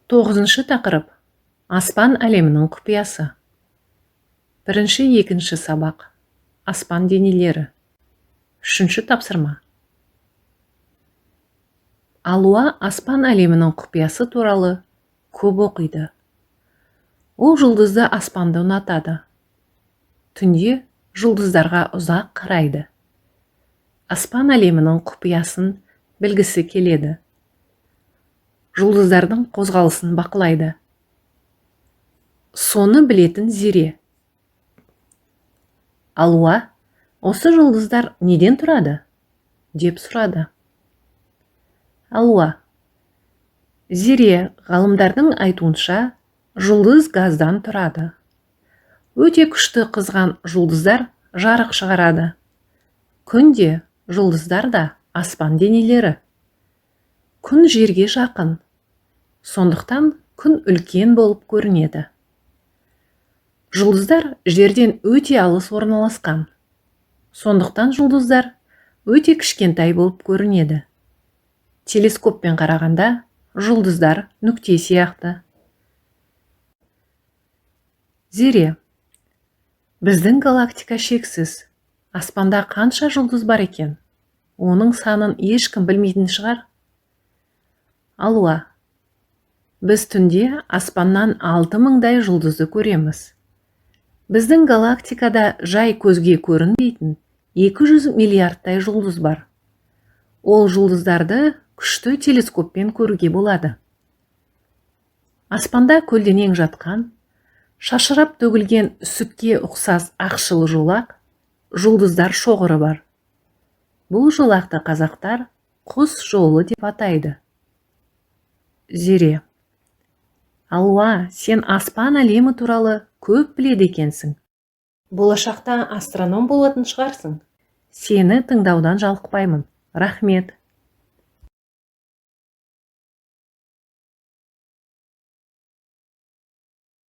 Тоғызыншы тақырып. Аспан әлемінің құпиясы. Бірінші, екінші сабақ. Аспан денелері. Үшінші тапсырма. Алуа аспан әлемінің құпиясы туралы көп оқиды. Ол жұлдызды аспанды ұнатады. Түнде жұлдыздарға ұзақ қарайды. Аспан әлемінің құпиясын білгісі келеді. Жұлдыздардың қозғалысын бақылайды. Соны білетін зере. Алуа, осы жұлдыздар неден тұрады? Деп сұрады. Алуа, зере, ғалымдардың айтуынша, жұлдыз газдан тұрады. Өте күшті қызған жұлдыздар жарық шығарады. Күнде жұлдыздар да аспан денелері. Күн жерге жақын. Сондықтан күн үлкен болып көрінеді. Жұлдыздар жерден өте алыс орналасқан. Сондықтан жұлдыздар өте кішкентай болып көрінеді. Телескоппен қарағанда жұлдыздар нүкте сияқты. Зере, біздің галактика шексіз. Аспанда қанша жұлдыз бар екен? Оның санын ешкім білмейтін шығар. Алуа, біз түнде аспаннан 6000-дай жұлдызды көреміз. Біздің галактикада жай көзге көрінбейтін 200 миллиардтай жұлдыз бар. Ол жұлдыздарды күшті телескоппен көруге болады. Аспанда көлденең жатқан, шашырап төгілген сүтке ұқсас ақшыл жолақ, жұлдыздар шоғыры бар. Бұл жолақты қазақтар құс жолы деп атайды. Зере, Алуа, сен аспан әлемі туралы көп біледі екенсің. Болашақта астроном болатын шығарсың. Сені тыңдаудан жалықпаймын. Рахмет.